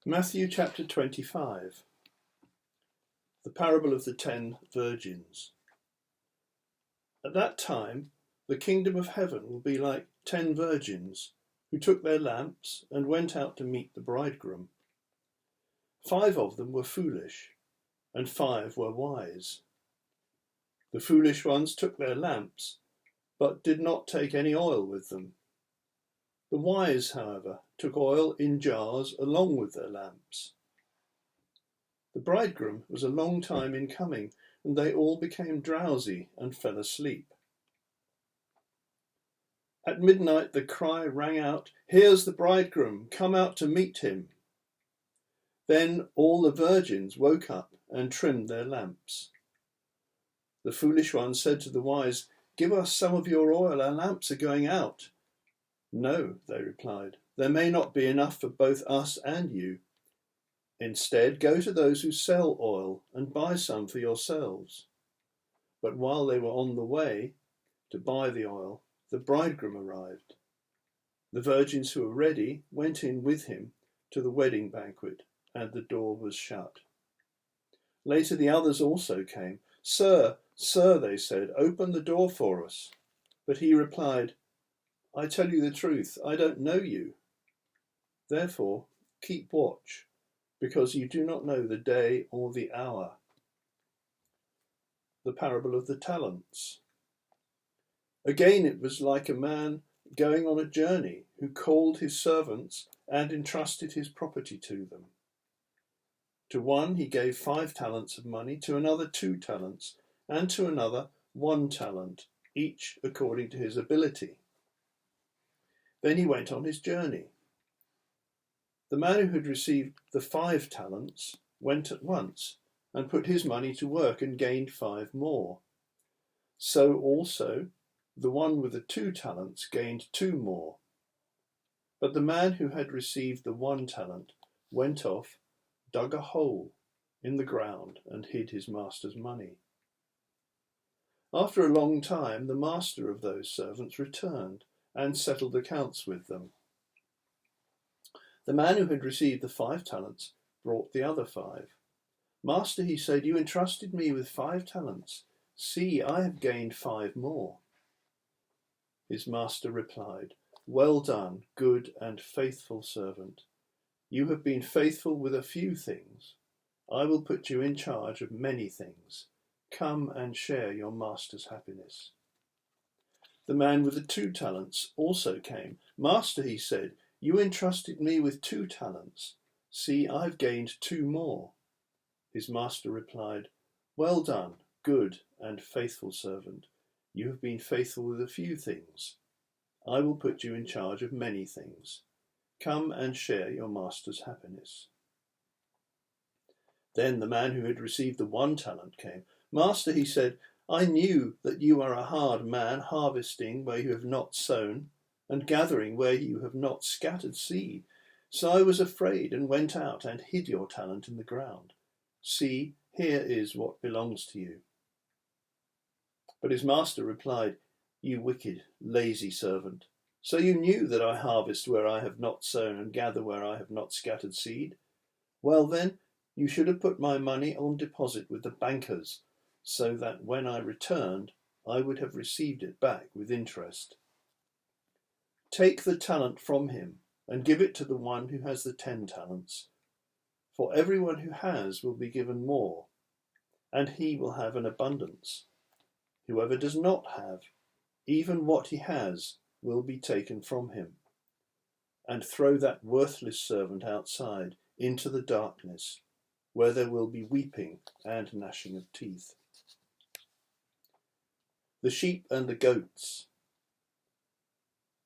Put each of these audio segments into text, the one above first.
Matthew chapter 25, the parable of the 10 virgins. At that time, the kingdom of heaven will be like 10 virgins who took their lamps and went out to meet the bridegroom. 5 of them were foolish, and 5 were wise. The foolish ones took their lamps, but did not take any oil with them. The wise, however, took oil in jars along with their lamps. The bridegroom was a long time in coming, and they all became drowsy and fell asleep. At midnight the cry rang out, "Here's the bridegroom, come out to meet him." Then all the virgins woke up and trimmed their lamps. The foolish ones said to the wise, "Give us some of your oil, our lamps are going out." "No," they replied, "there may not be enough for both us and you. Instead, go to those who sell oil and buy some for yourselves." But while they were on the way to buy the oil, the bridegroom arrived. The virgins who were ready went in with him to the wedding banquet, and the door was shut. Later the others also came. "Sir, sir," they said, "open the door for us." But he replied, "I tell you the truth, I don't know you. Therefore, keep watch, because you do not know the day or the hour." The parable of the talents. Again, it was like a man going on a journey who called his servants and entrusted his property to them. To one he gave 5 talents of money, to another 2 talents, and to another 1 talent, each according to his ability. Then he went on his journey. The man who had received the 5 talents went at once and put his money to work and gained 5 more. So also the one with the 2 talents gained 2 more. But the man who had received the 1 talent went off, dug a hole in the ground, and hid his master's money. After a long time, the master of those servants returned and settled accounts with them. The man who had received the 5 talents brought the other 5. "Master," he said, "you entrusted me with 5 talents. See, I have gained 5 more." His master replied, "Well done, good and faithful servant. You have been faithful with a few things. I will put you in charge of many things. Come and share your master's happiness." The man with the 2 talents also came. "Master," he said, "you entrusted me with 2 talents. See, I've gained 2 more." His master replied, "Well done, good and faithful servant. You have been faithful with a few things. I will put you in charge of many things. Come and share your master's happiness." Then the man who had received the 1 talent came. "Master," he said, "I knew that you are a hard man, harvesting where you have not sown, and gathering where you have not scattered seed. So I was afraid and went out and hid your talent in the ground. See, here is what belongs to you." But his master replied, "You wicked, lazy servant. So you knew that I harvest where I have not sown and gather where I have not scattered seed? Well then, you should have put my money on deposit with the bankers, so that when I returned, I would have received it back with interest. Take the talent from him and give it to the one who has the 10 talents. For everyone who has will be given more, and he will have an abundance. Whoever does not have, even what he has will be taken from him. And throw that worthless servant outside into the darkness, where there will be weeping and gnashing of teeth." The sheep and the goats.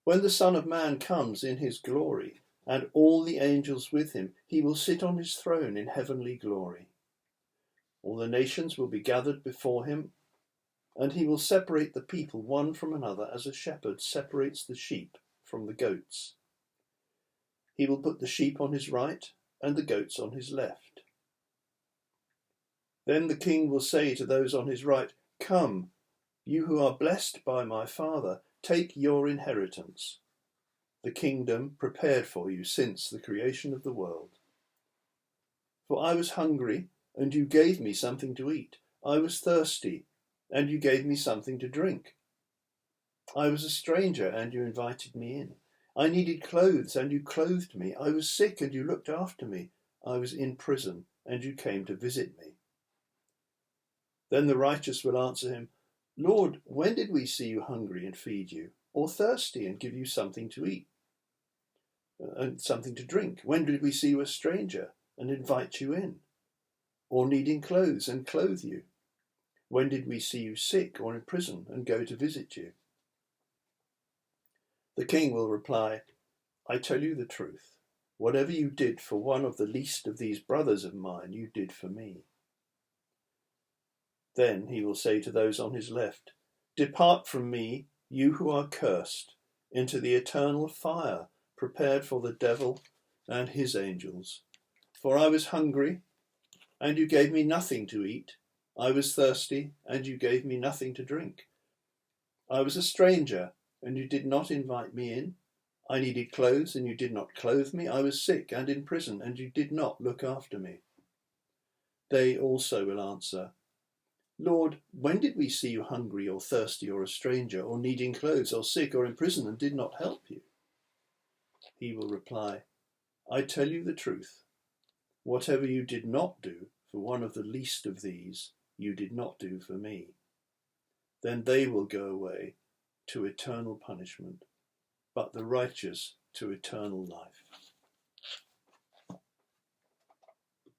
When the Son of Man comes in his glory, and all the angels with him, he will sit on his throne in heavenly glory. All the nations will be gathered before him, and he will separate the people one from another as a shepherd separates the sheep from the goats. He will put the sheep on his right and the goats on his left. Then the king will say to those on his right, "Come, you who are blessed by my Father, take your inheritance, the kingdom prepared for you since the creation of the world. For I was hungry, and you gave me something to eat. I was thirsty, and you gave me something to drink. I was a stranger, and you invited me in. I needed clothes, and you clothed me. I was sick, and you looked after me. I was in prison, and you came to visit me. Then the righteous will answer him, Lord, when did we see you hungry and feed you, or thirsty and give you something to eat and something to drink? When did we see you a stranger and invite you in, or needing clothes and clothe you? When did we see you sick or in prison and go to visit you? The king will reply, I tell you the truth. Whatever you did for one of the least of these brothers of mine, you did for me. Then he will say to those on his left, Depart from me, you who are cursed, into the eternal fire prepared for the devil and his angels. For I was hungry, and you gave me nothing to eat. I was thirsty, and you gave me nothing to drink. I was a stranger, and you did not invite me in. I needed clothes, and you did not clothe me. I was sick and in prison, and you did not look after me. They also will answer, Lord, when did we see you hungry or thirsty or a stranger or needing clothes or sick or in prison and did not help you? He will reply, I tell you the truth. Whatever you did not do for one of the least of these, you did not do for me. Then they will go away to eternal punishment, but the righteous to eternal life.